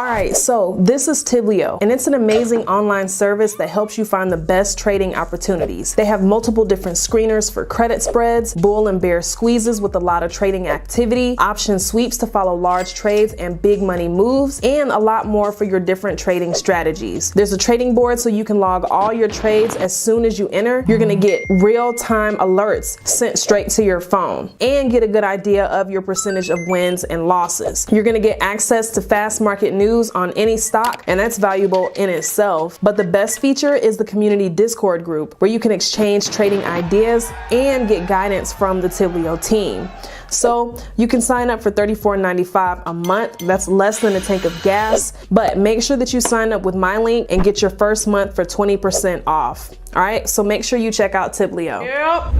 Alright, so this is Tiblio, and it's an amazing online service that helps you find the best trading opportunities. They have multiple different screeners for credit spreads, bull and bear squeezes with a lot of trading activity, option sweeps to follow large trades and big money moves, and a lot more for your different trading strategies. There's a trading board so you can log all your trades as soon as you enter. You're gonna get real-time alerts sent straight to your phone and get a good idea of your percentage of wins and losses. You're gonna get access to fast market news on any stock, and that's valuable in itself. But the best feature is the community Discord group, where you can exchange trading ideas and get guidance from the Tiblio team. So you can sign up for $34.95 a month. That's less than a tank of gas, but make sure that you sign up with my link and get your first month for 20% off. All right, so make sure you check out Tiblio. Yep.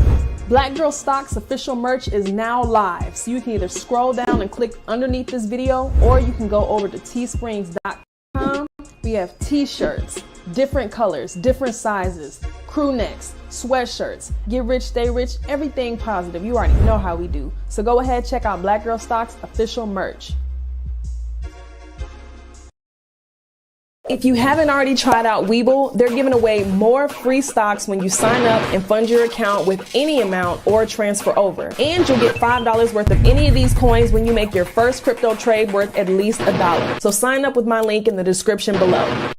Black Girl Stocks official merch is now live, so you can either scroll down and click underneath this video, or you can go over to teesprings.com. We have t-shirts, different colors, different sizes, crew necks, sweatshirts, get rich, stay rich, everything positive. You already know how we do. So go ahead, check out Black Girl Stocks official merch. If you haven't already tried out Webull, they're giving away more free stocks when you sign up and fund your account with any amount or transfer over. And you'll get $5 worth of any of these coins when you make your first crypto trade worth at least $1. So sign up with my link in the description below.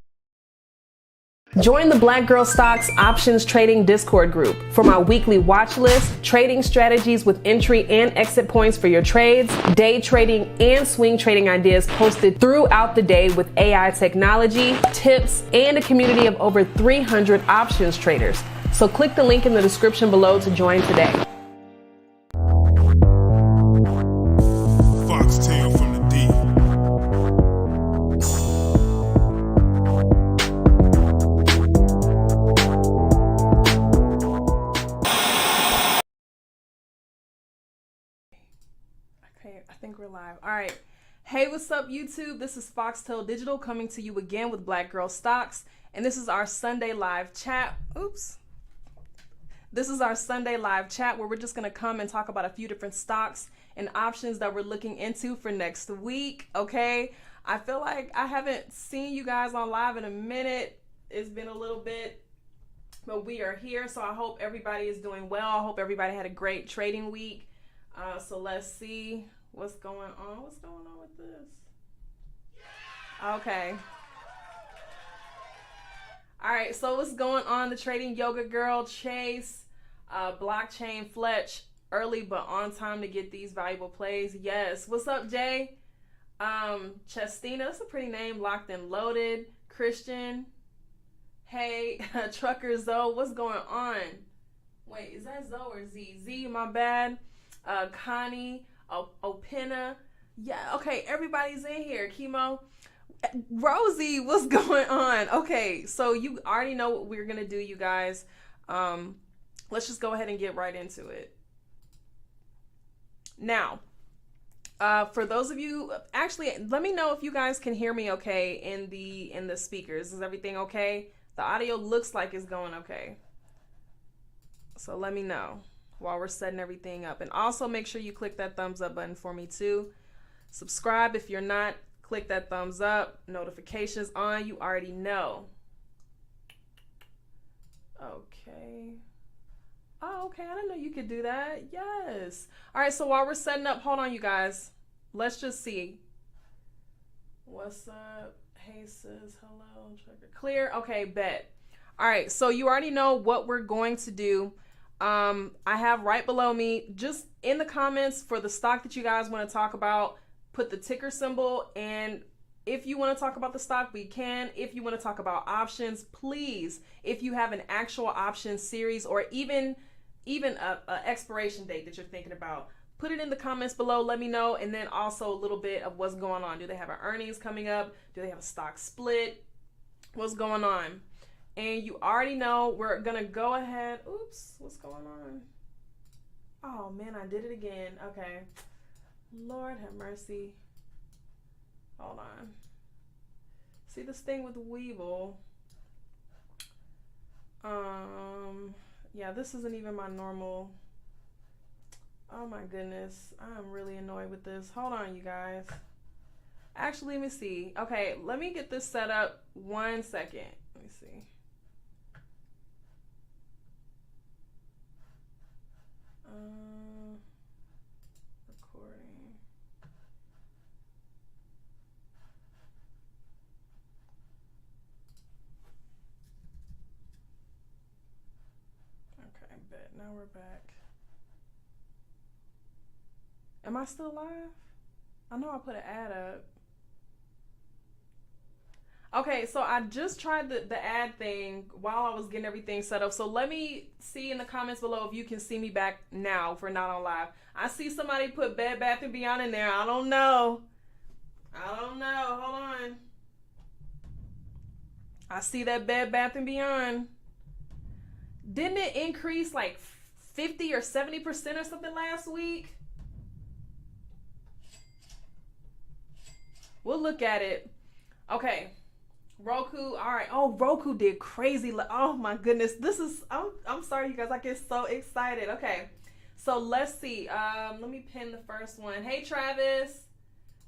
Join the Black Girl Stocks Options Trading Discord group for my weekly watch list, trading strategies with entry and exit points for your trades, day trading and swing trading ideas posted throughout the day with AI technology, tips, and a community of over 300 options traders. So click the link in the description below to join today. Foxtail from the deep. Okay, I think we're live. All right. Hey, what's up, YouTube? This is Foxtail Digital coming to you again with Black Girl Stocks, and this is our Sunday live chat. Oops. This is our Sunday live chat where we're just going to come and talk about a few different stocks and options that we're looking into for next week. Okay. I feel like I haven't seen you guys on live in a minute. It's been a little bit, but we are here. So I hope everybody is doing well. I hope everybody had a great trading week. So let's see what's going on. What's going on with this? Okay. All right. So what's going on? The Trading Yoga Girl, Chase, Blockchain Fletch, early but on time to get these valuable plays. Yes. What's up, Jay? Chestina, that's a pretty name. Locked and Loaded. Christian. Hey, Trucker Zoe, what's going on? Wait, is that Zoe or Z? Z, my bad. Connie, Opina, yeah, okay, everybody's in here. Chemo, Rosie, what's going on? Okay, so you already know what we're gonna do, you guys. Let's just go ahead and get right into it. Now, for those of you, actually, let me know if you guys can hear me okay in the speakers. Is everything okay? The audio looks like it's going okay. So let me know while we're setting everything up. And also make sure you click that thumbs up button for me too. Subscribe if you're not. Click that thumbs up. Notifications on. You already know. Okay. Oh, okay. I didn't know you could do that. Yes. All right. So while we're setting up, hold on, you guys. Let's just see. What's up? Hey, sis. Hello. Clear. Okay. Bet. All right. So you already know what we're going to do. I have right below me, just in the comments for the stock that you guys want to talk about, put the ticker symbol. And if you want to talk about the stock, we can. If you want to talk about options, please, if you have an actual option series or even a expiration date that you're thinking about, put it in the comments below. Let me know. And then also a little bit of what's going on. Do they have an earnings coming up? Do they have a stock split? What's going on? And you already know we're going to go ahead. Oops, what's going on? Oh, man, I did it again. Okay. Lord have mercy. Hold on. See this thing with Webull? Yeah, this isn't even my normal. Oh, my goodness. I'm really annoyed with this. Hold on, you guys. Actually, let me see. Okay, let me get this set up 1 second. Let me see. Recording. Okay, bet. Now we're back. Am I still live? I know I put an ad up. Okay, so I just tried the ad thing while I was getting everything set up. So let me see in the comments below if you can see me back now if we're not on live. I see somebody put Bed Bath & Beyond in there. I don't know. Hold on. I see that Bed Bath & Beyond. Didn't it increase like 50 or 70% or something last week? We'll look at it. Okay. Roku, all right. Oh, Roku did crazy. Oh my goodness. I'm sorry, you guys. I get so excited. Okay. So let's see. Let me pin the first one. Hey, Travis.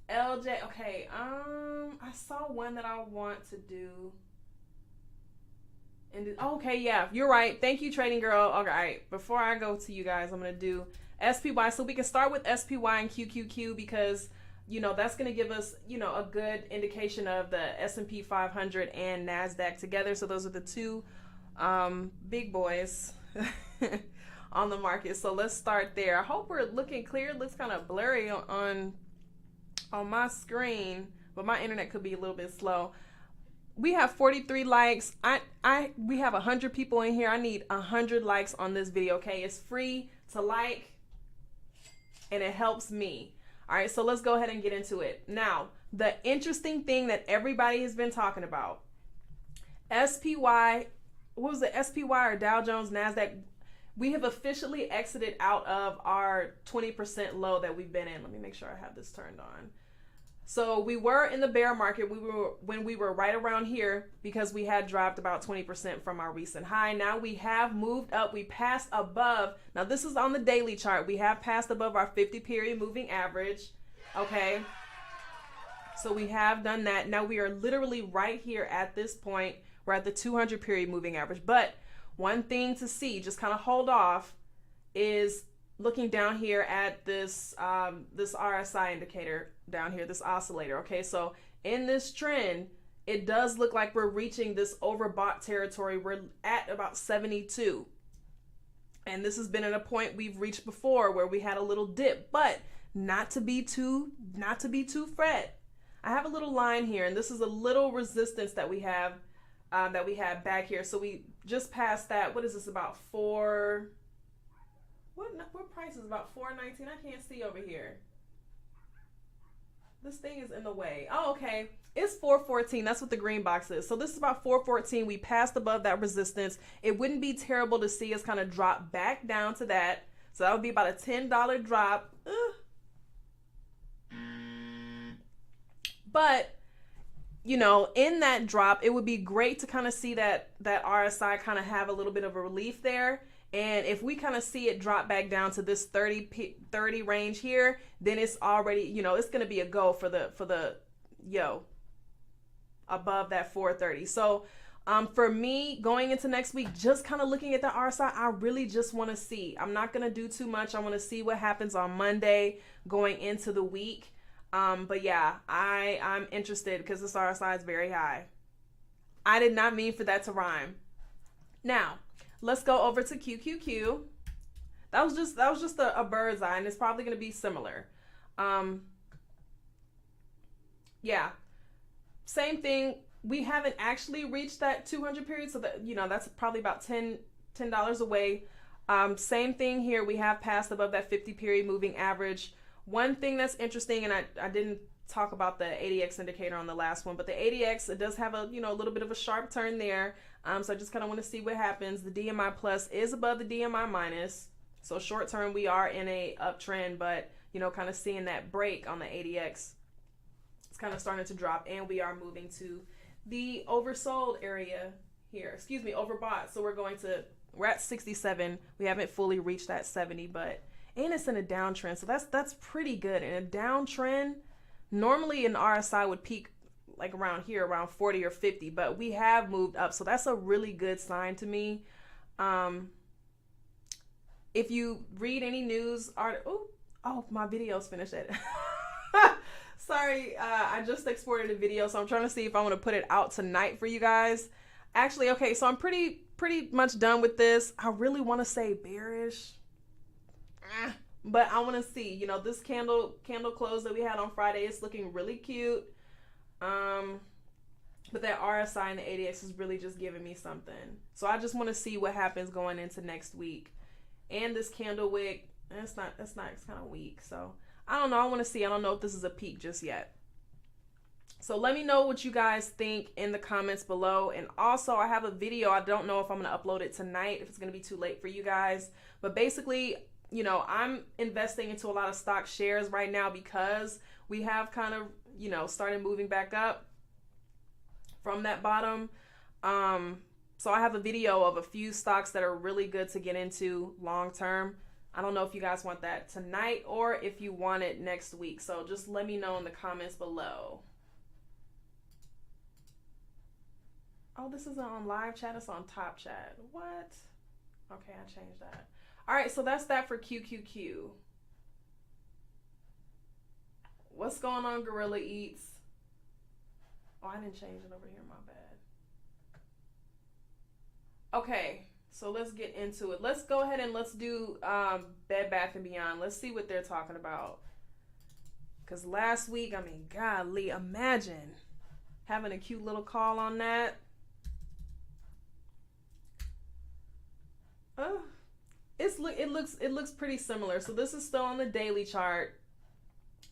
LJ. Okay. I saw one that I want to do. And okay, yeah, you're right. Thank you, Trading Girl. All right. Before I go to you guys, I'm going to do SPY. So we can start with SPY and QQQ because that's going to give us, a good indication of the S&P 500 and NASDAQ together. So those are the two big boys on the market. So let's start there. I hope we're looking clear. It looks kind of blurry on my screen, but my internet could be a little bit slow. We have 43 likes. We have 100 people in here. I need 100 likes on this video, okay? It's free to like, and it helps me. All right, so let's go ahead and get into it. Now, the interesting thing that everybody has been talking about, SPY, what was it, SPY or Dow Jones, NASDAQ, we have officially exited out of our 20% low that we've been in. Let me make sure I have this turned on. So we were in the bear market when we were right around here because we had dropped about 20% from our recent high. Now we have moved up. We passed above. Now this is on the daily chart. We have passed above our 50-period moving average. Okay. So we have done that. Now we are literally right here at this point. We're at the 200-period moving average. But one thing to see, just kind of hold off, is looking down here at this this RSI indicator down here, this oscillator. Okay, so in this trend, it does look like we're reaching this overbought territory. We're at about 72, and this has been at a point we've reached before where we had a little dip, but not to be too fret. I have a little line here, and this is a little resistance that we have back here. So we just passed that. What is this, about four? What price is about $4.19? I can't see over here. This thing is in the way. Oh, okay. It's $4.14. That's what the green box is. So this is about $4.14. We passed above that resistance. It wouldn't be terrible to see us kind of drop back down to that. So that would be about a $10 drop. But, in that drop, it would be great to kind of see that RSI kind of have a little bit of a relief there. And if we kind of see it drop back down to this 30 range here, then it's already, it's going to be a go for the above that 430. So for me, going into next week, just kind of looking at the RSI, I really just want to see. I'm not going to do too much. I want to see what happens on Monday going into the week. But yeah, I'm interested because this RSI is very high. I did not mean for that to rhyme. Now, let's go over to QQQ. That was just a bird's eye, and it's probably going to be similar. Yeah, same thing. We haven't actually reached that 200 period, so that that's probably about $10 away. Same thing here. We have passed above that 50-period moving average. One thing that's interesting, and I didn't talk about the ADX indicator on the last one, but the ADX, it does have a little bit of a sharp turn there. So I just kind of want to see what happens. The DMI plus is above the DMI minus. So short term, we are in a uptrend, but kind of seeing that break on the ADX. It's kind of starting to drop, and we are moving to the oversold area here. Excuse me, overbought. So we're at 67. We haven't fully reached that 70, and it's in a downtrend. So that's pretty good. In a downtrend, Normally an RSI would peak like around here, around 40 or 50, but we have moved up. So that's a really good sign to me. If you read any news article, oh, my video's finished it. Sorry, I just exported a video, so I'm trying to see if I want to put it out tonight for you guys. Actually, okay, so I'm pretty much done with this. I really want to say bearish, but I want to see, you know, this candle close that we had on Friday is looking really cute. But that RSI and the ADX is really just giving me something. So I just want to see what happens going into next week. And this candle wick, it's kind of weak. So I don't know. I want to see. I don't know if this is a peak just yet. So let me know what you guys think in the comments below. And also I have a video. I don't know if I'm going to upload it tonight, if it's going to be too late for you guys. But basically, you know, I'm investing into a lot of stock shares right now because we have kind of, you know, started moving back up from that bottom. So I have a video of a few stocks that are really good to get into long term. I don't know if you guys want that tonight or if you want it next week. So just let me know in the comments below. Oh, this isn't on live chat, it's on top chat. What? Okay, I changed that. All right, so that's that for QQQ. What's going on, Gorilla Eats? Oh, I didn't change it over here, my bad. Okay, so let's get into it. Let's go ahead and let's do Bed Bath & Beyond. Let's see what they're talking about. Because last week, I mean, golly, imagine having a cute little call on that. It looks pretty similar. So this is still on the daily chart.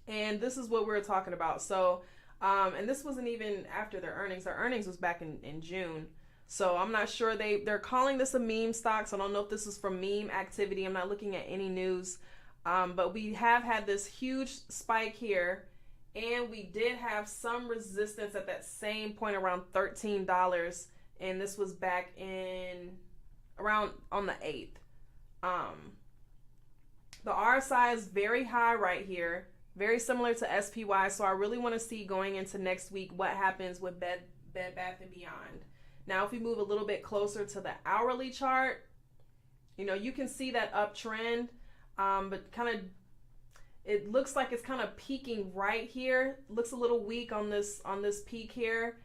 And this is what we're talking about. So, and this wasn't even after their earnings. Their earnings was back in June. So I'm not sure they're calling this a meme stock. So I don't know if this is from meme activity. I'm not looking at any news. But we have had this huge spike here. And we did have some resistance at that same point around $13. And this was back in around on the 8th. The RSI is very high right here. Very similar to SPY, so I really want to see going into next week what happens with Bed Bath & Beyond. Now, if we move a little bit closer to the hourly chart, you know, you can see that uptrend, but kind of, it looks like it's kind of peaking right here. Looks a little weak on this peak here,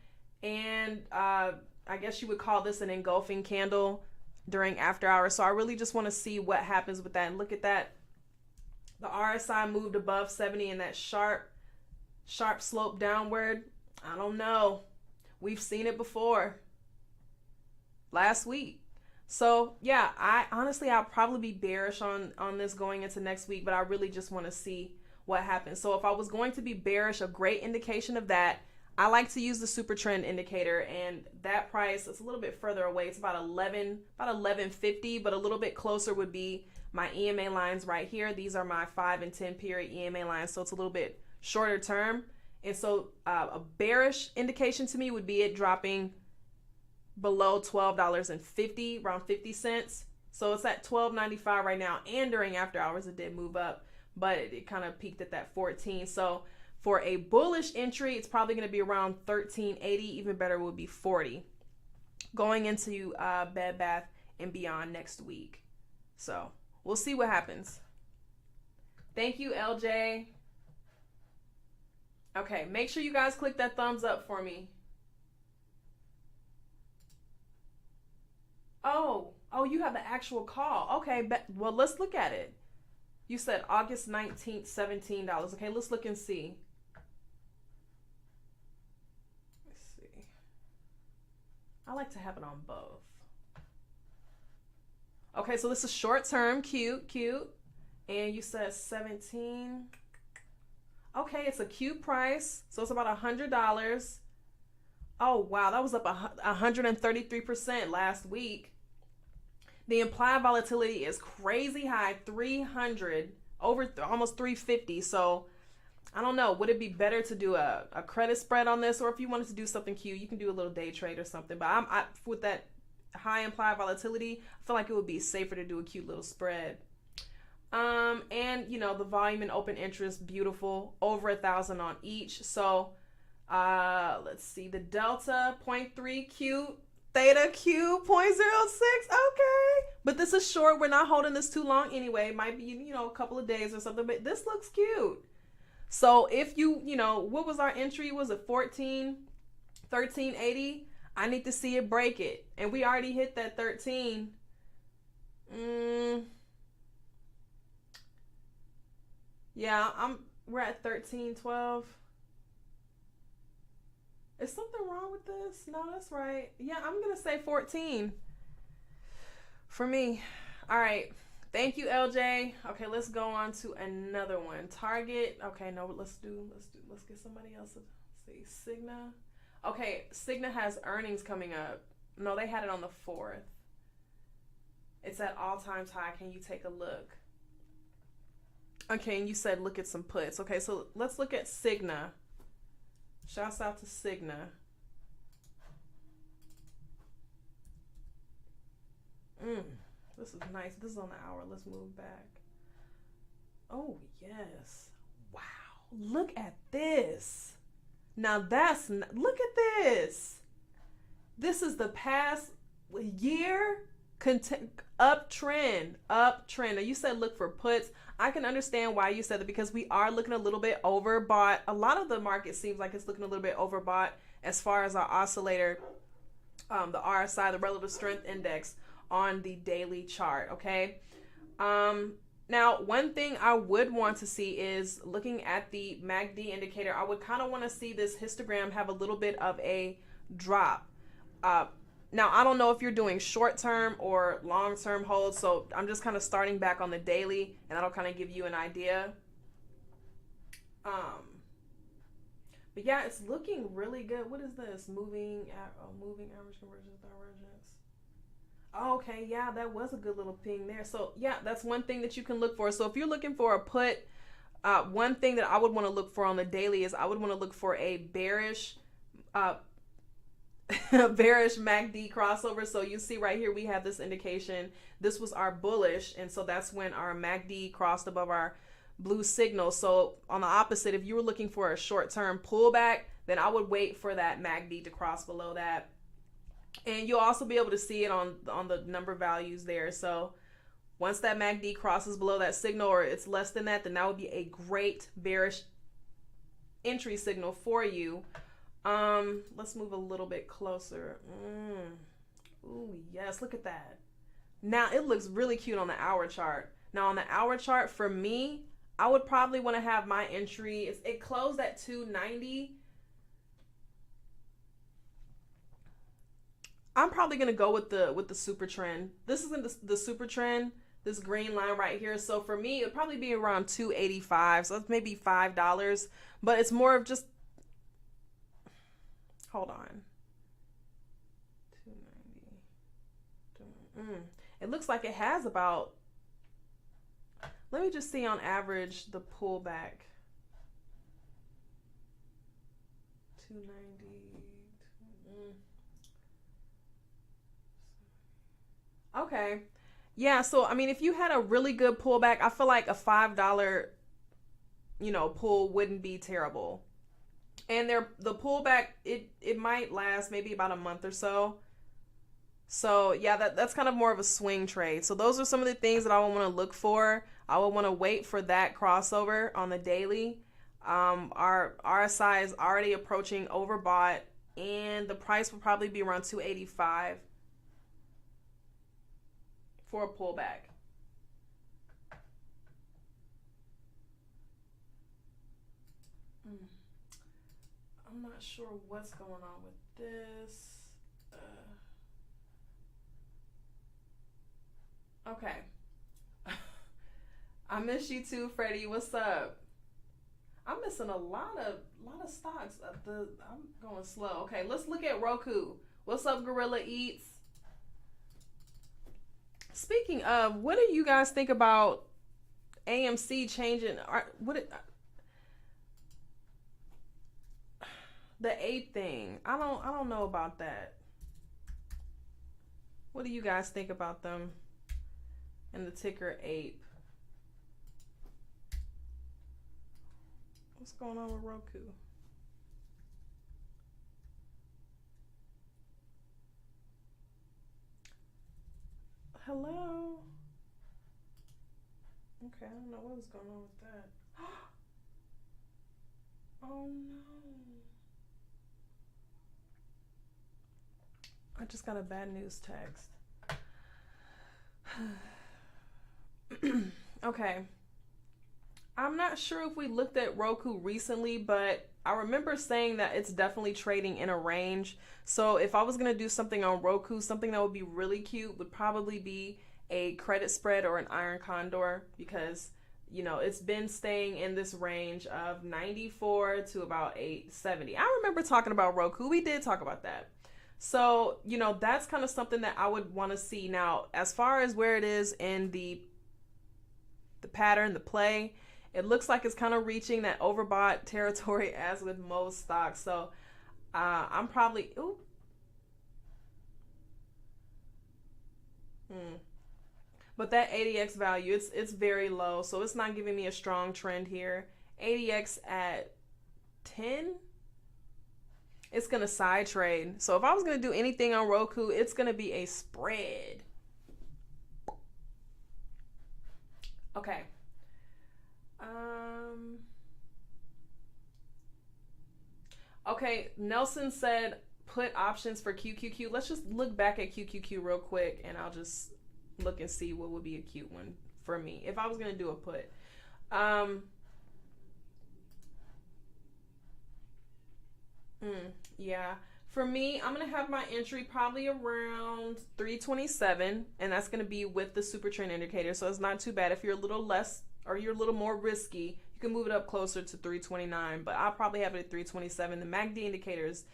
and I guess you would call this an engulfing candle during after hours. So I really just want to see what happens with that. And look at that. The RSI moved above 70 in that sharp slope downward. I don't know. We've seen it before. Last week. So yeah, I'll probably be bearish on this going into next week, but I really just want to see what happens. So if I was going to be bearish, a great indication of that, I like to use the super trend indicator, and that price is a little bit further away. It's about 1150, but a little bit closer would be my EMA lines right here. These are my 5 and 10 period EMA lines, so it's a little bit shorter term. And so a bearish indication to me would be it dropping below $12.50, around 50 cents. So it's at $12.95 right now, and during after hours it did move up, but it kind of peaked at that 14. So for a bullish entry, it's probably going to be around 1380. Even better would be 40 going into Bed Bath & Beyond next week. So we'll see what happens. Thank you, LJ. Okay, make sure you guys click that thumbs up for me. Oh, you have the actual call. Okay, well, let's look at it. You said August 19th, $17. Okay, let's look and see. Let's see. I like to have it on both. Okay, so this is short term, cute. And you said 17. Okay, it's a cute price. So it's about $100. Oh, wow, that was up 133% last week. The implied volatility is crazy high, 300, over almost 350. So I don't know, would it be better to do a credit spread on this? Or if you wanted to do something cute, you can do a little day trade or something. But I with that high implied volatility, I feel like it would be safer to do a cute little spread. And you know, the volume and open interest, beautiful, over 1,000 on each. So let's see, the delta 0.3, cute, theta Q 0.06. Okay, but this is short. We're not holding this too long anyway. Might be, you know, a couple of days or something, but this looks cute. So if you know, what was our entry? Was it 1380? I need to see it break it, and we already hit that 13. Yeah, we're at 1312. Is something wrong with this? No, that's right. Yeah, I'm gonna say 14 for me. All right, thank you, LJ. Okay, let's go on to another one. Target. Okay, no, let's get somebody else. Let's see, Cigna. Okay, Cigna has earnings coming up. No, they had it on the 4th. It's at all-time high. Can you take a look? Okay, and you said look at some puts. Okay, so let's look at Cigna. Shouts out to Cigna. This is nice. This is on the hour. Let's move back. Oh, yes. Wow. Look at this. Now look at this. This is the past year uptrend. Now you said look for puts. I can understand why you said that, because we are looking a little bit overbought. A lot of the market seems like it's looking a little bit overbought as far as our oscillator, the RSI, the relative strength index on the daily chart. Okay. Now, one thing I would want to see is looking at the MACD indicator. I would kind of want to see this histogram have a little bit of a drop. Now, I don't know if you're doing short-term or long-term holds, so I'm just kind of starting back on the daily, and that'll kind of give you an idea. But yeah, it's looking really good. What is this? Moving average convergence divergence. Okay, yeah, that was a good little ping there. So yeah, that's one thing that you can look for. So if you're looking for a put, one thing that I would want to look for on the daily is I would want to look for a bearish MACD crossover. So you see right here, we have this indication. This was our bullish, and so that's when our MACD crossed above our blue signal. So on the opposite, if you were looking for a short-term pullback, then I would wait for that MACD to cross below that. And you'll also be able to see it on the number values there. So once that MACD crosses below that signal, or it's less than that, then that would be a great bearish entry signal for you. Let's move a little bit closer. Ooh, yes, look at that. Now it looks really cute on the hour chart. Now on the hour chart, for me, I would probably want to have my entry. It closed at 290. I'm probably gonna go with the super trend. This is in the super trend, this green line right here. So for me, it'd probably be around 285. So that's maybe $5. But it's more of just, hold on. 290. It looks like it has about, let me just see on average the pullback. 290. Okay. Yeah, so I mean, if you had a really good pullback, I feel like a $5, pull wouldn't be terrible. And the pullback, it might last maybe about a month or so. So yeah, that's kind of more of a swing trade. So those are some of the things that I would want to look for. I would want to wait for that crossover on the daily. Our RSI is already approaching overbought, and the price will probably be around 285 for a pullback. I'm not sure what's going on with this. Okay. I miss you too, Freddie. What's up? I'm missing a lot of stocks. I'm going slow. Okay, let's look at Roku. What's up, Gorilla Eats? Speaking of, what do you guys think about AMC changing? The ape thing? I don't know about that. What do you guys think about them and the ticker ape? What's going on with Roku? Hello? Okay, I don't know what was going on with that. Oh no. I just got a bad news text. Okay. I'm not sure if we looked at Roku recently, but I remember saying that it's definitely trading in a range. So if I was going to do something on Roku, something that would be really cute would probably be a credit spread or an iron condor, because you know it's been staying in this range of 94 to about 870. I remember talking about Roku. We did talk about that. So, you know, that's kind of something that I would want to see. Now, as far as where it is in the pattern, the play, it looks like it's kind of reaching that overbought territory as with most stocks. So I'm probably, but that ADX value, it's very low. So it's not giving me a strong trend here. ADX at 10, it's going to side trade. So if I was going to do anything on Roku, it's going to be a spread. Okay. Okay, Nelson said put options for QQQ. Let's just look back at QQQ real quick, and I'll just look and see what would be a cute one for me if I was going to do a put. Yeah, for me, I'm going to have my entry probably around 327, and that's going to be with the super trend indicator. So it's not too bad. If you're a little less or you're a little more risky, you can move it up closer to 329, but I'll probably have it at 327. The MACD indicator is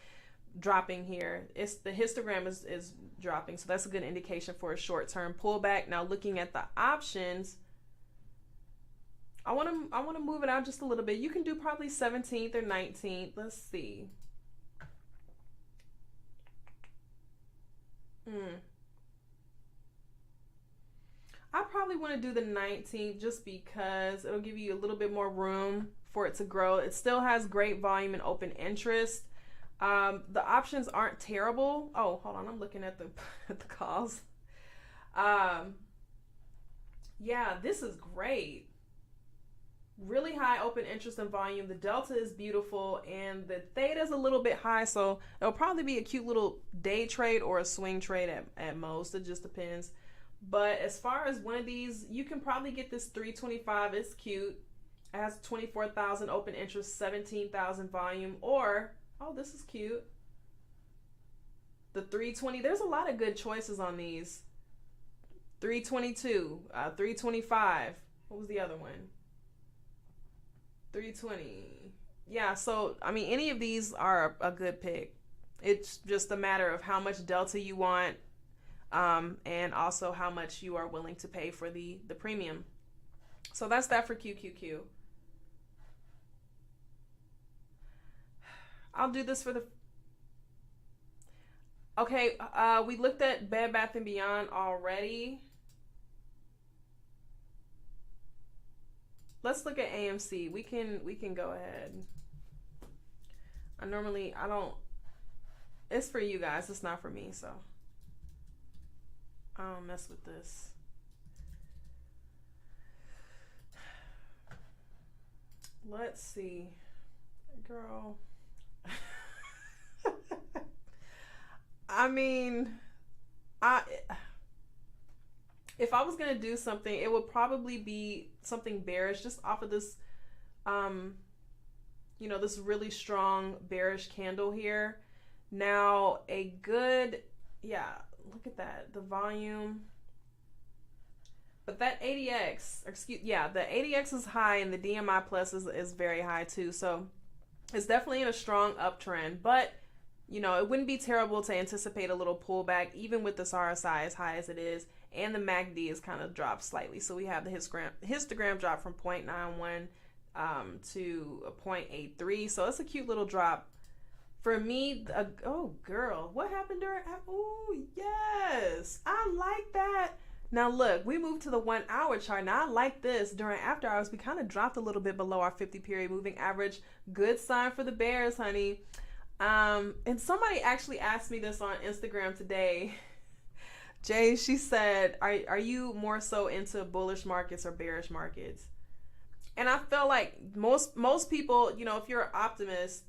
dropping here. The histogram is dropping, so that's a good indication for a short-term pullback. Now looking at the options, I want to move it out just a little bit. You can do probably 17th or 19th. Let's see. I probably want to do the 19th just because it'll give you a little bit more room for it to grow. It still has great volume and open interest. The options aren't terrible. Oh, hold on. I'm looking at the calls. Yeah, this is great. Really high open interest and volume. The delta is beautiful, and the theta is a little bit high, so it'll probably be a cute little day trade or a swing trade at most. It just depends. But as far as one of these, you can probably get this 325. It's cute. It has 24,000 open interest, 17,000 volume, or, oh, this is cute, the 320. There's a lot of good choices on these. 322, 325. What was the other one? 320. Yeah, so I mean, any of these are a good pick. It's just a matter of how much delta you want, and also how much you are willing to pay for the premium. So that's that for QQQ. I'll do this for the... Okay, we looked at Bed Bath & Beyond already. Let's look at AMC. We can go ahead. I don't... It's for you guys. It's not for me, so... I don't mess with this. Let's see. Girl. I mean, if I was going to do something, it would probably be something bearish just off of this, you know, this really strong bearish candle here. Now, a good, yeah, look at that, the volume. But that ADX, the ADX is high, and the DMI plus is very high too. So it's definitely in a strong uptrend. But, you know, it wouldn't be terrible to anticipate a little pullback, even with this RSI as high as it is. And the MACD is kind of dropped slightly. So we have the histogram drop from 0.91 to 0.83. So it's a cute little drop. For me, oh girl, what happened during? Oh yes, I like that. Now look, we moved to the 1 hour chart. Now I like this. During after hours, we kind of dropped a little bit below our 50 period moving average. Good sign for the bears, honey. And somebody actually asked me this on Instagram today. Jay, she said, are you more so into bullish markets or bearish markets? And I feel like most people, you know, if you're an optimist,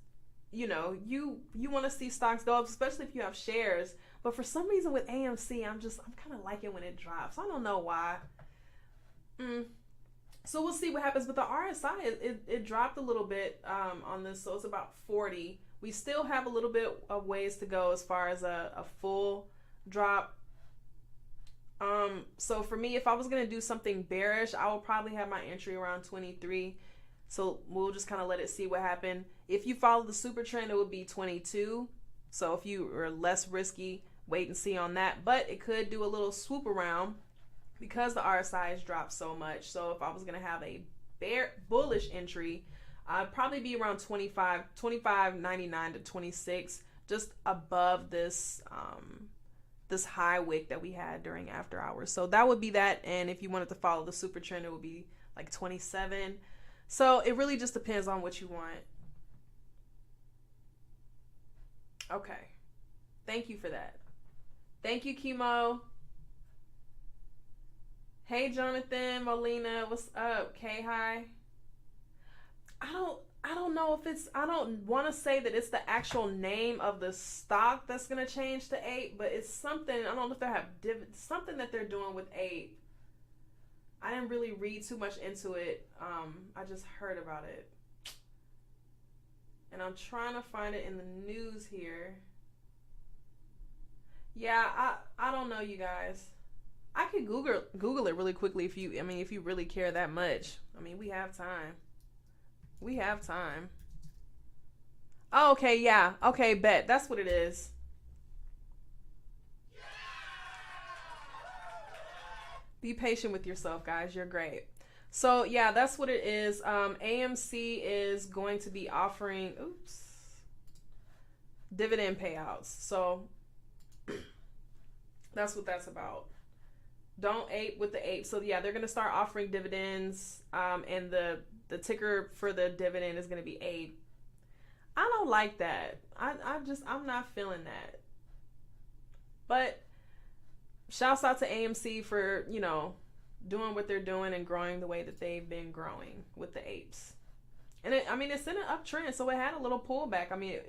you know, you want to see stocks go up, especially if you have shares. But for some reason with AMC, I'm kind of liking when it drops. I don't know why. So we'll see what happens. But the RSI, it dropped a little bit on this. So it's about 40. We still have a little bit of ways to go as far as a full drop. So for me, if I was going to do something bearish, I would probably have my entry around 23. So we'll just kind of let it see what happened. If you follow the super trend, it would be 22. So if you are less risky, wait and see on that. But it could do a little swoop around because the RSI has dropped so much. So if I was going to have a bullish entry, I'd probably be around 25.99 to 26, just above this this high wick that we had during after hours. So that would be that. And if you wanted to follow the super trend, it would be like 27. So it really just depends on what you want. Okay. Thank you for that. Thank you, Chemo. Hey, Jonathan, Molina, what's up? K-Hi. I don't know if it's, I don't want to say that it's the actual name of the stock that's going to change to 8, but it's something, I don't know if they have something that they're doing with 8. I didn't really read too much into it. I just heard about it. And I'm trying to find it in the news here. Yeah, I don't know, you guys. I could Google it really quickly if you really care that much. I mean, we have time. We have time. Oh, okay, yeah. Okay, bet. That's what it is. Be patient with yourself, guys. You're great. So, yeah, that's what it is. AMC is going to be offering, dividend payouts. So, that's what that's about. Don't ape with the ape. So, yeah, they're going to start offering dividends, and the ticker for the dividend is going to be 8. I don't like that. I'm not feeling that. But shouts out to AMC for, you know, doing what they're doing and growing the way that they've been growing with the apes. And it's in an uptrend, so it had a little pullback. I mean,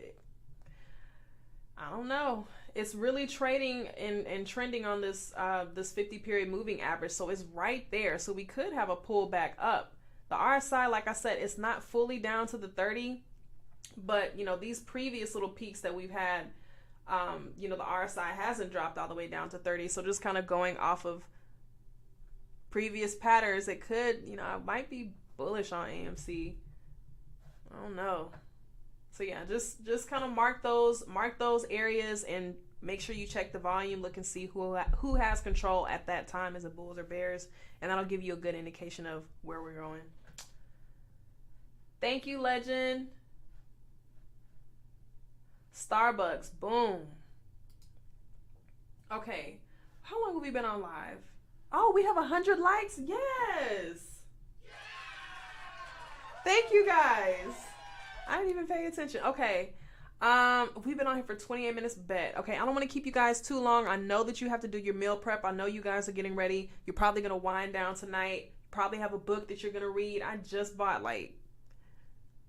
I don't know. It's really trading and trending on this 50 period moving average. So it's right there. So we could have a pullback up. The RSI, like I said, it's not fully down to the 30, but, you know, these previous little peaks that we've had, you know, the RSI hasn't dropped all the way down to 30. So just kind of going off of previous patterns, it could, you know, I might be bullish on AMC. I don't know. So yeah, just kind of mark those areas and make sure you check the volume, look and see who has control at that time, is it bulls or bears, and that'll give you a good indication of where we're going. Thank you, Legend. Starbucks, boom. Okay, how long have we been on live? Oh, we have 100 likes. Yes. Thank you, guys. I didn't even pay attention. Okay. We've been on here for 28 minutes. Bet. Okay, I don't want to keep you guys too long. I know that you have to do your meal prep. I know you guys are getting ready. You're probably going to wind down tonight. Probably have a book that you're going to read. I just bought like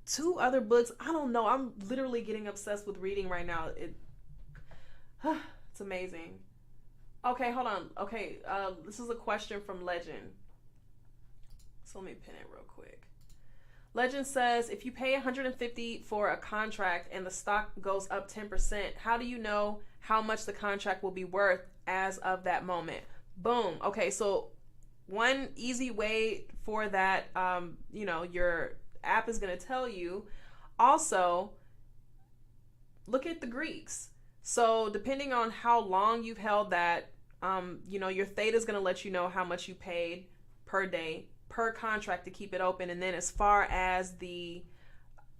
2 other books. I don't know. I'm literally getting obsessed with reading right now. It's amazing. Okay, hold on. Okay, this is a question from Legend. So let me pin it real quick. Legend says, if you pay $150 for a contract and the stock goes up 10%, how do you know how much the contract will be worth as of that moment? Boom. Okay, so one easy way for that, you know, your app is going to tell you. Also, look at the Greeks. So depending on how long you've held that, you know, your theta is going to let you know how much you paid per day, per contract to keep it open. And then as far as the,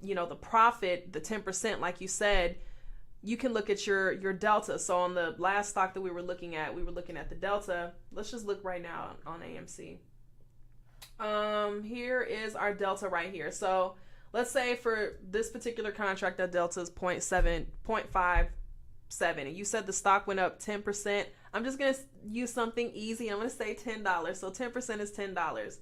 you know, the profit, the 10%, like you said, you can look at your delta. So on the last stock that we were looking at the delta. Let's just look right now on AMC. Here is our delta right here. So let's say for this particular contract, that delta is 0.57, and you said the stock went up 10%. I'm just going to use something easy. I'm going to say $10. So 10% is $10.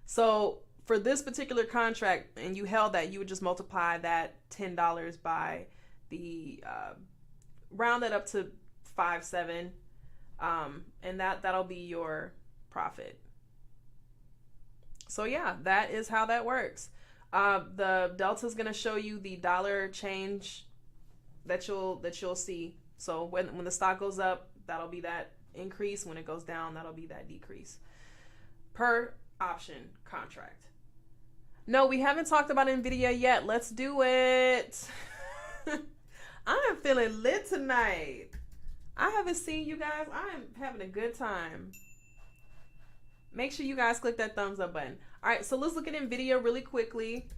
So for this particular contract, and you held that, you would just multiply that $10 by the, round that up to 5.7, and that'll be your profit. So yeah, that is how that works. The delta is going to show you the dollar change that you'll see. So when the stock goes up, that'll be that increase. When it goes down, that'll be that decrease per option contract. No, we haven't talked about NVIDIA yet. Let's do it. I am feeling lit tonight. I haven't seen you guys. I am having a good time. Make sure you guys click that thumbs up button. All right, so let's look at NVIDIA really quickly.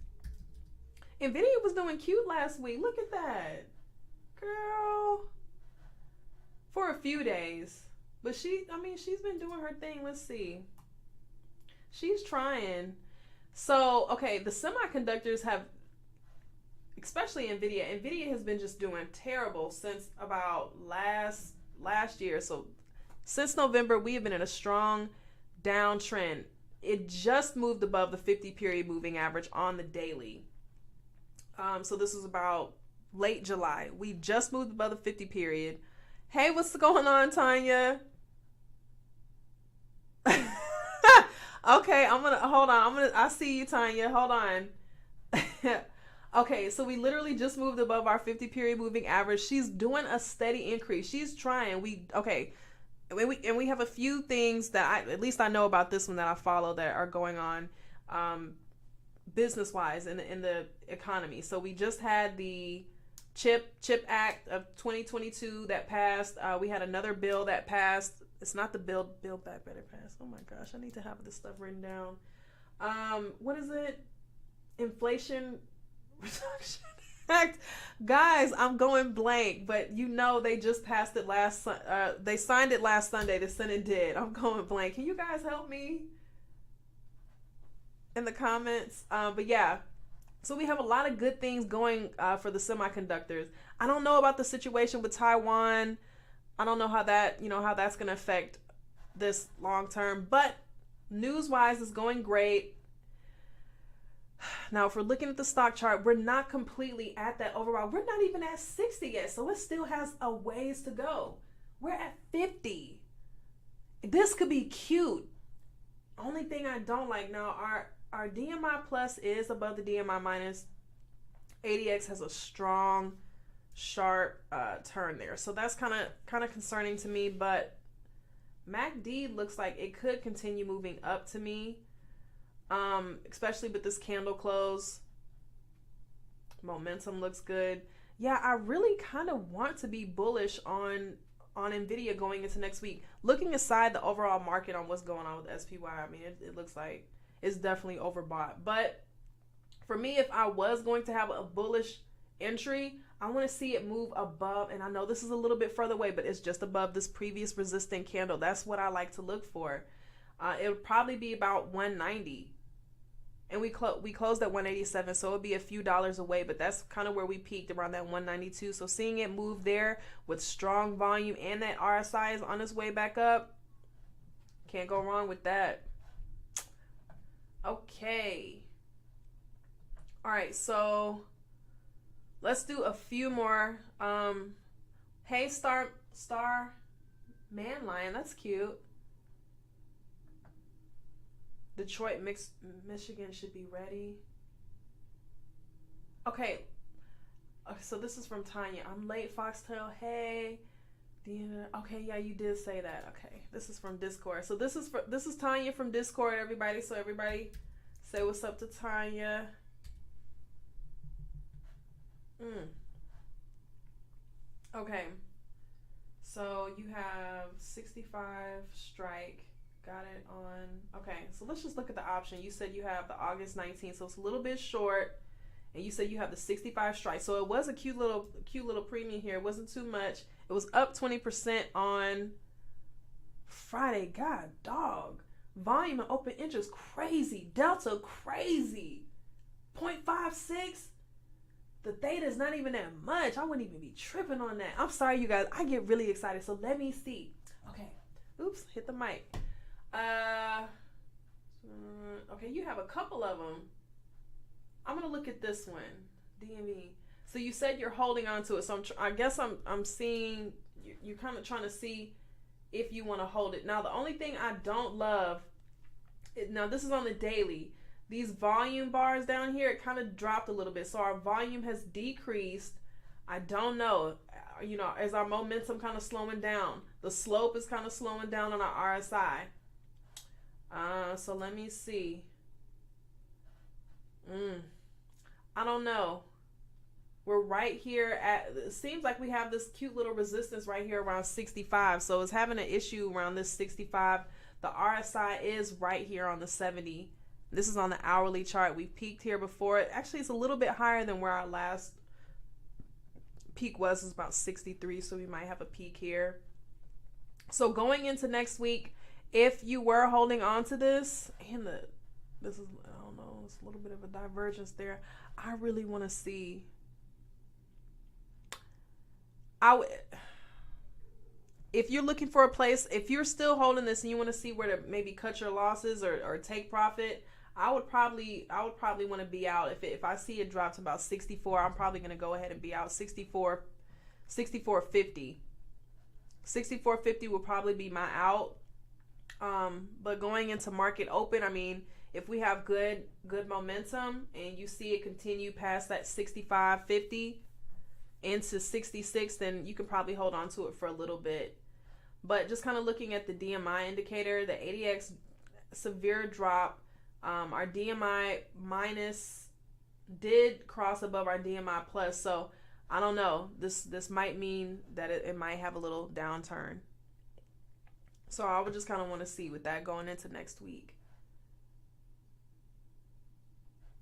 NVIDIA was doing cute last week. Look at that. Girl. For a few days. But she's been doing her thing. Let's see. She's trying. So, okay, the semiconductors have, especially NVIDIA has been just doing terrible since about last year. So since November, we have been in a strong downtrend. It just moved above the 50 period moving average on the daily. So this was about late July. We just moved above the 50 period. Hey, what's going on, Tanya? Okay, hold on. I see you, Tanya. Hold on. Okay, so we literally just moved above our 50 period moving average. She's doing a steady increase. She's trying. And we have a few things that at least I know about this one that I follow that are going on business-wise in the economy. So we just had the CHIP Act of 2022 that passed. We had another bill that passed. It's not the Build Back Better pass. Oh my gosh, I need to have this stuff written down. What is it? Inflation Reduction Act. Guys, I'm going blank, but they just passed it they signed it last Sunday. The Senate did. I'm going blank. Can you guys help me in the comments? But yeah, so we have a lot of good things going for the semiconductors. I don't know about the situation with Taiwan. I don't know how that's going to affect this long term, but news-wise, it's going great. Now, if we're looking at the stock chart, we're not completely at that overall. We're not even at 60 yet, so it still has a ways to go. We're at 50. This could be cute. Only thing I don't like now, our DMI plus is above the DMI minus. ADX has a strong, sharp turn there, so that's kind of concerning to me. But MACD looks like it could continue moving up to me. Especially with this candle close. Momentum looks good. Yeah, I really kind of want to be bullish on NVIDIA going into next week. Looking aside the overall market on what's going on with SPY, I mean, it looks like it's definitely overbought. But for me, if I was going to have a bullish entry, I want to see it move above, and I know this is a little bit further away, but it's just above this previous resistant candle. That's what I like to look for. It would probably be about 190. And we closed at 187, so it would be a few dollars away, but that's kind of where we peaked, around that 192. So seeing it move there with strong volume and that RSI is on its way back up, can't go wrong with that. Okay. All right, so let's do a few more. Hey, Star Man Lion, that's cute. Detroit, Michigan should be ready. Okay, so this is from Tanya. I'm late, Foxtail. Hey, okay, yeah, you did say that. Okay, this is from Discord. So this is Tanya from Discord, everybody. So everybody, say what's up to Tanya. Okay, so you have 65 strike. Got it on. Okay, so let's just look at the option. You said you have the August 19th, so it's a little bit short. And you said you have the 65 strike. So it was a cute little premium here. It wasn't too much. It was up 20% on Friday. God dog. Volume and open interest crazy. Delta crazy. 0.56. The theta is not even that much. I wouldn't even be tripping on that. I'm sorry, you guys. I get really excited. So let me see. Okay. Oops, hit the mic. Okay, you have a couple of them. I'm gonna look at this one, DME. So you said you're holding on to it. So I guess I'm seeing you're kind of trying to see if you want to hold it. Now the only thing I don't love, now this is on the daily. These volume bars down here, it kind of dropped a little bit. So our volume has decreased. I don't know, as our momentum kind of slowing down. The slope is kind of slowing down on our RSI. So let me see. I don't know. We're right here it seems like we have this cute little resistance right here around 65. So it's having an issue around this 65. The RSI is right here on the 70. This is on the hourly chart. We peaked here before. Actually, it's a little bit higher than where our last peak was. It's about 63. So we might have a peak here. So going into next week, if you were holding on to this, and this is, I don't know, it's a little bit of a divergence there. I really want to see. If you're looking for a place, if you're still holding this and you want to see where to maybe cut your losses or take profit, I would probably want to be out. If I see it drop to about 64, I'm probably going to go ahead and be out. 64.50. 64.50 will probably be my out. But going into market open, I mean, if we have good momentum and you see it continue past that 65.50 into 66, then you can probably hold on to it for a little bit. But just kind of looking at the DMI indicator, the ADX severe drop, our DMI minus did cross above our DMI plus. So I don't know, this might mean that it might have a little downturn. So I would just kind of want to see with that going into next week.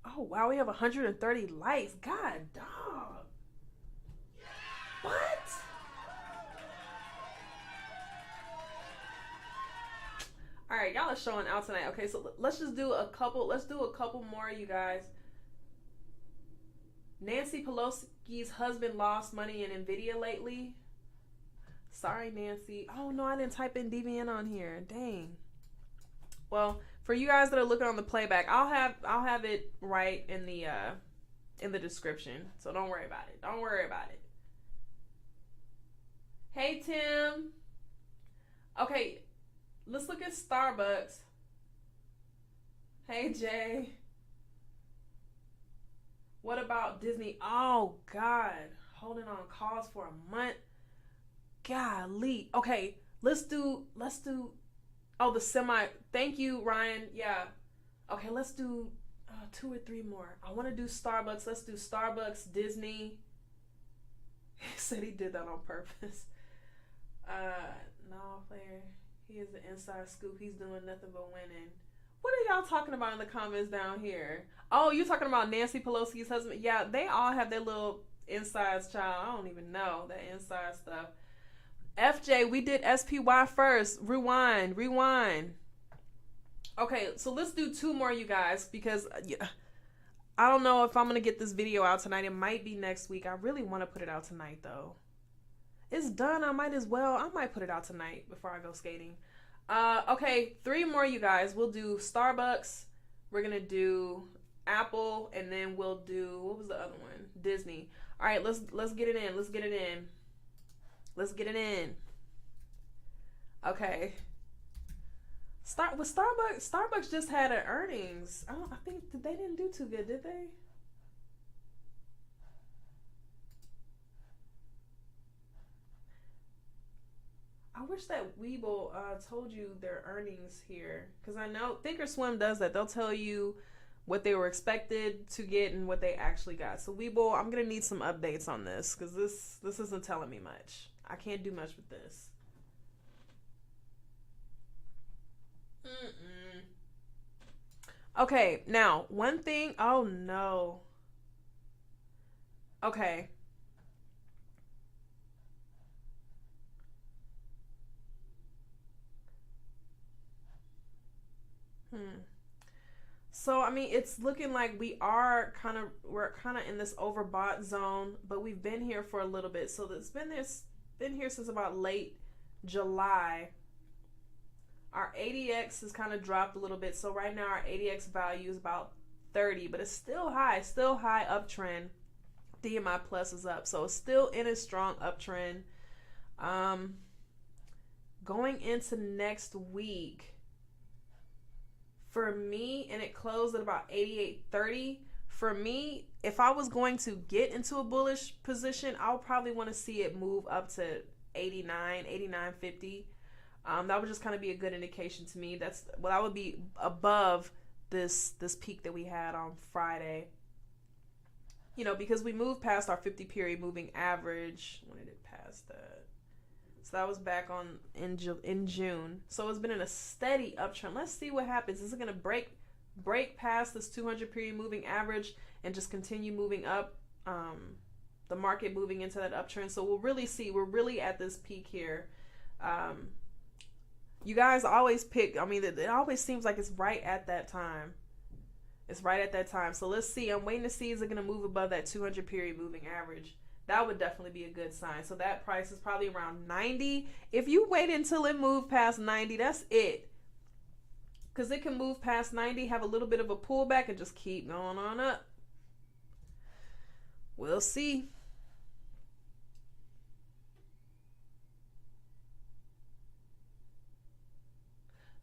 Oh, wow, we have 130 likes. God, dog. What? All right, y'all are showing out tonight. Okay, so let's just do a couple. Let's do a couple more, you guys. Nancy Pelosi's husband lost money in NVDA lately. Sorry, Nancy. Oh no, I didn't type in DVN on here. Dang. Well, for you guys that are looking on the playback, I'll have it right in the description. So don't worry about it. Don't worry about it. Hey, Tim. Okay, let's look at SBUX. Hey, Jay. What about Disney? Oh, God. Holding on calls for a month. Golly. Okay, let's do, oh, the semi. Thank you, Ryan. Yeah. Okay, let's do 2 or 3 more. I want to do SBUX. Let's do SBUX, Disney. He said he did that on purpose. No, player. He is the inside scoop. He's doing nothing but winning. What are y'all talking about in the comments down here? Oh, you're talking about Nancy Pelosi's husband? Yeah, they all have their little insides, child. I don't even know that inside stuff. FJ, we did SPY first. Rewind. Okay, so let's do 2 more, you guys, because I don't know if I'm going to get this video out tonight. It might be next week. I really want to put it out tonight, though. It's done. I might as well. I might put it out tonight before I go skating. Okay, 3 more, you guys. We'll do SBUX. We're going to do Apple, and then we'll do, what was the other one? Disney. All right, let's get it in. Let's get it in. Okay. Start with Starbucks. Starbucks just had an earnings. I think they didn't do too good, did they? I wish that Webull told you their earnings here, because I know thinkorswim does that. They'll tell you what they were expected to get and what they actually got. So Webull, I'm gonna need some updates on this, because this isn't telling me much. I can't do much with this. Okay, now one thing. Oh no. Okay. So, I mean, it's looking like we're kind of in this overbought zone, but we've been here for a little bit. So it's been here since about late July. Our ADX has kind of dropped a little bit. So right now our ADX value is about 30, but it's still high uptrend. DMI plus is up. So it's still in a strong uptrend. Going into next week, for me, and it closed at about 88.30. For me, if I was going to get into a bullish position, I'll probably want to see it move up to 89, 89.50. That would just kind of be a good indication to me. That would be above this peak that we had on Friday. You know, because we moved past our 50 period moving average. When did it pass that? So that was back in June. So it's been in a steady uptrend. Let's see what happens. Is it going to break past this 200 period moving average and just continue moving up? The market moving into that uptrend. So we'll really see. We're really at this peak here. You guys always pick. I mean, it always seems like it's right at that time. It's right at that time. So let's see. I'm waiting to see, is it going to move above that 200 period moving average? That would definitely be a good sign. So that price is probably around 90. If you wait until it moves past 90, that's it. Because it can move past 90, have a little bit of a pullback, and just keep going on up. We'll see.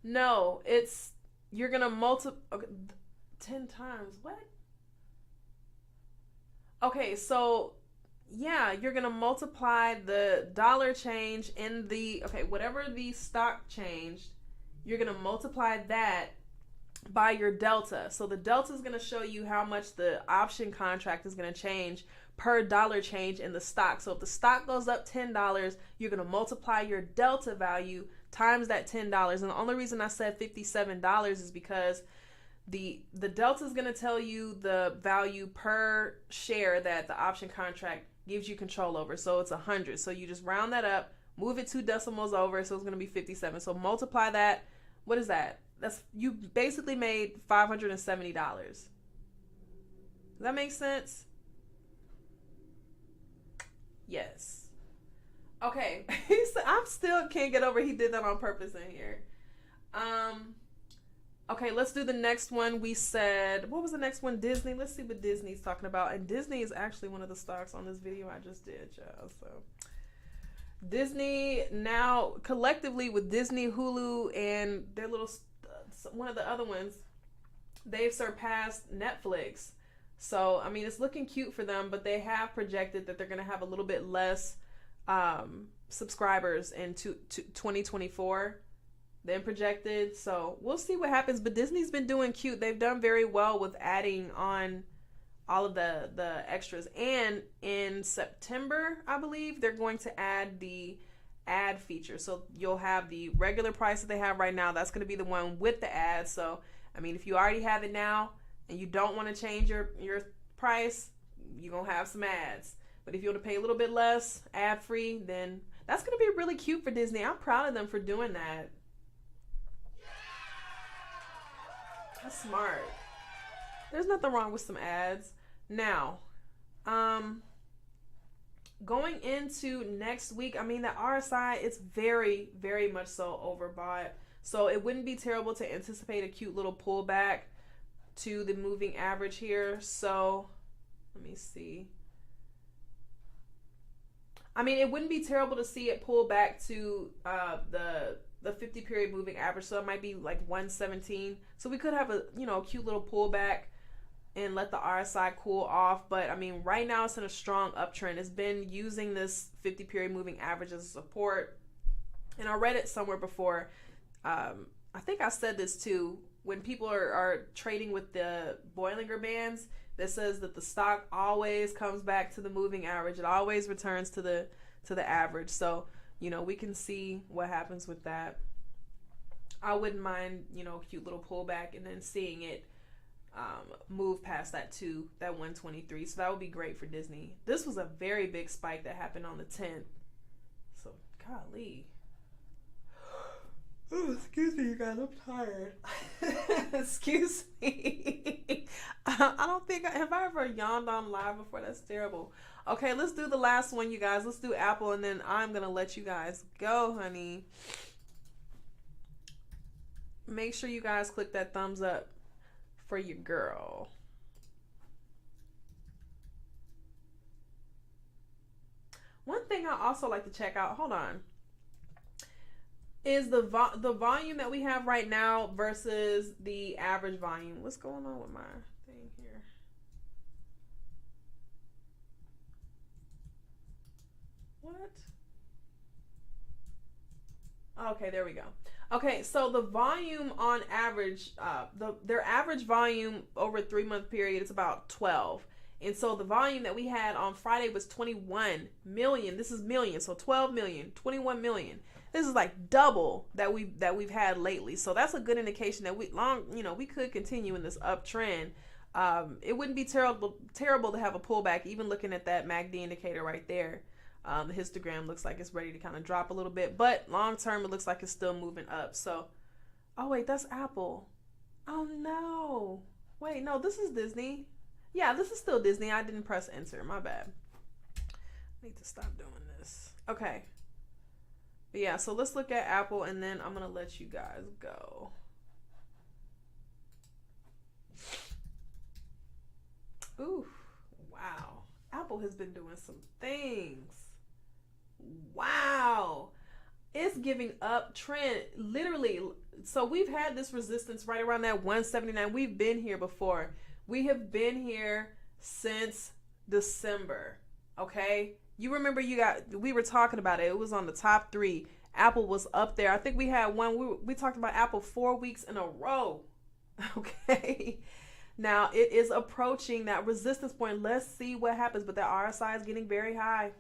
No, you're going to multiply 10 times. What? Okay, so yeah, you're going to multiply the dollar change in whatever the stock changed, you're going to multiply that by your delta. So the delta is going to show you how much the option contract is going to change per dollar change in the stock. So if the stock goes up $10, you're going to multiply your delta value times that $10. And the only reason I said $57 is because the delta is going to tell you the value per share that the option contract gives you control over. So it's 100. So you just round that up, move it 2 decimals over, so it's going to be 57. So multiply that. What is that? You basically made $570. Does that make sense? Yes. Okay. I still can't get over he did that on purpose in here. Okay, let's do the next one. We said, what was the next one? Disney. Let's see what Disney's talking about. And Disney is actually one of the stocks on this video I just did, y'all. So Disney now collectively with Disney, Hulu, and their little one of the other ones, they've surpassed Netflix. So, I mean, it's looking cute for them, but they have projected that they're going to have a little bit less subscribers in 2024 than projected. So we'll see what happens. But Disney's been doing cute. They've done very well with adding on all of the extras. And in September, I believe, they're going to add the ad feature. So you'll have the regular price that they have right now. That's going to be the one with the ads. So, I mean, if you already have it now and you don't want to change your price, you're going to have some ads. But if you want to pay a little bit less, ad-free, then that's going to be really cute for Disney. I'm proud of them for doing that. That's smart. There's nothing wrong with some ads. Now, going into next week, I mean, the RSI, it's very, very much so overbought. So it wouldn't be terrible to anticipate a cute little pullback to the moving average here. So let me see. I mean, it wouldn't be terrible to see it pull back to the 50 period moving average. So it might be like 117. So we could have a cute little pullback and let the RSI cool off. But I mean, right now it's in a strong uptrend. It's been using this 50 period moving average as a support. And I read it somewhere before. I think I said this too. When people are trading with the Bollinger Bands, that says that the stock always comes back to the moving average. It always returns to the average. So, we can see what happens with that. I wouldn't mind, cute little pullback and then seeing it move past that 123. So that would be great for Disney. This was a very big spike that happened on the 10th. So golly. Oh, excuse me, you guys. I'm tired. Excuse me. I don't think have I ever yawned on live before. That's terrible. Okay, let's do the last one, you guys. Let's do Apple, and then I'm gonna let you guys go, honey. Make sure you guys click that thumbs up for your girl. One thing I also like to check out. Hold on. Is the volume that we have right now versus the average volume. What's going on with my thing here? What? Okay, there we go. Okay, so the volume on average, their average volume over a 3-month period is about 12. And so the volume that we had on Friday was 21 million. This is million, so 12 million, 21 million. This is like double that we've had lately. So that's a good indication that we could continue in this uptrend. It wouldn't be terrible to have a pullback, even looking at that MACD indicator right there. The histogram looks like it's ready to kind of drop a little bit, but long term it looks like it's still moving up. So, oh wait, that's Apple. Oh no. Wait, no, this is Disney. Yeah, this is still Disney. I didn't press enter. My bad. I need to stop doing this. Okay. But yeah, so let's look at Apple, and then I'm going to let you guys go. Ooh, wow. Apple has been doing some things. Wow. It's giving up trend. Literally. So we've had this resistance right around that 179. We've been here before. We have been here since December. Okay. You remember we were talking about it. It was on the top 3. Apple was up there. I think we had one. We talked about Apple 4 weeks in a row. Okay. Now it is approaching that resistance point. Let's see what happens. But the RSI is getting very high.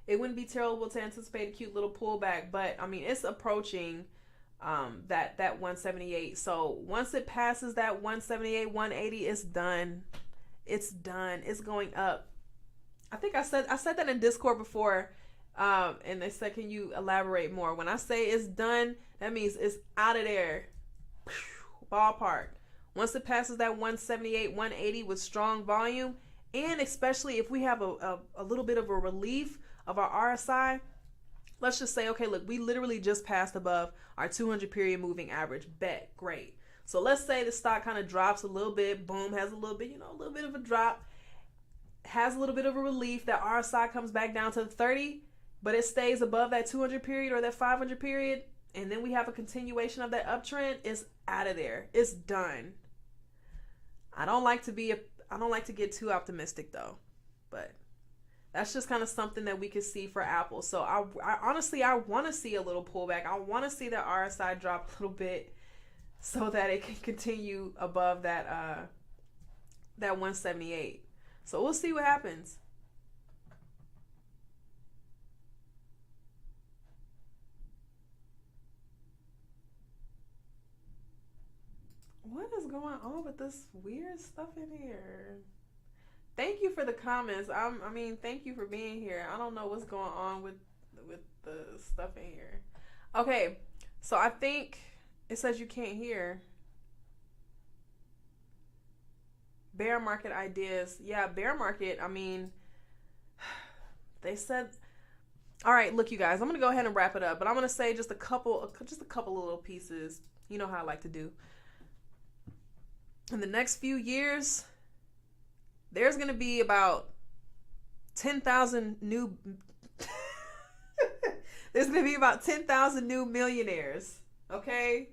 It wouldn't be terrible to anticipate a cute little pullback, but I mean, it's approaching that 178. So once it passes that 178, 180, it's done. It's done. It's going up. I think I said that in Discord before, and they said, can you elaborate more? When I say it's done, that means it's out of there. Ballpark. Once it passes that 178, 180 with strong volume, and especially if we have a little bit of a relief of our RSI, let's just say, okay, look, we literally just passed above our 200 period moving average. Bet. Great. So let's say the stock kind of drops a little bit, boom, has a little bit, a little bit of a drop, has a little bit of a relief. That RSI comes back down to the 30, but it stays above that 200 period or that 500 period, and then we have a continuation of that uptrend. It's out of there. It's done. I don't like to get too optimistic though, but that's just kind of something that we could see for Apple. So I honestly want to see a little pullback. I want to see the RSI drop a little bit so that it can continue above that 178. So we'll see what happens. What is going on with this weird stuff in here? Thank you for the comments. Thank you for being here. I don't know what's going on with the stuff in here. Okay, so I think it says you can't hear. Bear market ideas. Yeah, bear market. They said. All right, look, you guys. I'm gonna go ahead and wrap it up, but I'm gonna say just a couple of little pieces. You know how I like to do. In the next few years, there's going to be about 10,000 new there's going to be about 10,000 new millionaires, okay?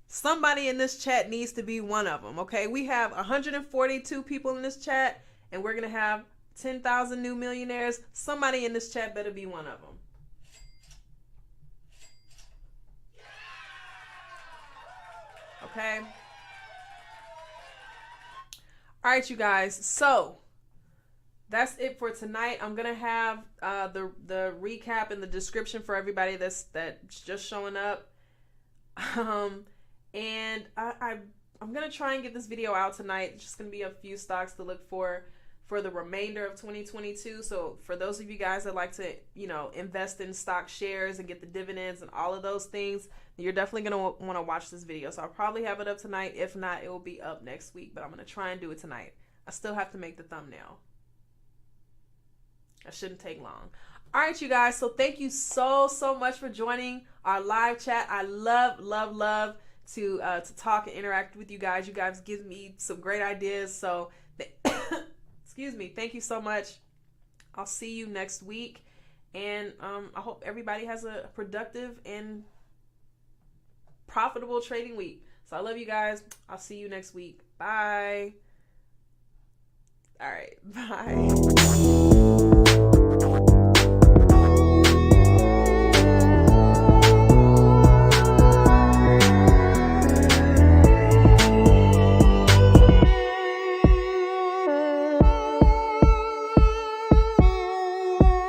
Somebody in this chat needs to be one of them, okay? We have 142 people in this chat, and we're going to have 10,000 new millionaires. Somebody in this chat better be one of them. Okay? All right, you guys. So that's it for tonight. I'm gonna have the recap in the description for everybody that's just showing up. And I'm going to try and get this video out tonight. It's just going to be a few stocks to look for the remainder of 2022. So for those of you guys that like to, you know, invest in stock shares and get the dividends and all of those things, you're definitely going to want to watch this video. So I'll probably have it up tonight. If not, it will be up next week, but I'm going to try and do it tonight. I still have to make the thumbnail. That shouldn't take long. All right, you guys. So thank you so much for joining our live chat. I love to talk and interact with you guys. You guys give me some great ideas. So excuse me. Thank you so much. I'll see you next week. And I hope everybody has a productive and profitable trading week. So I love you guys. I'll see you next week. Bye. All right. Bye.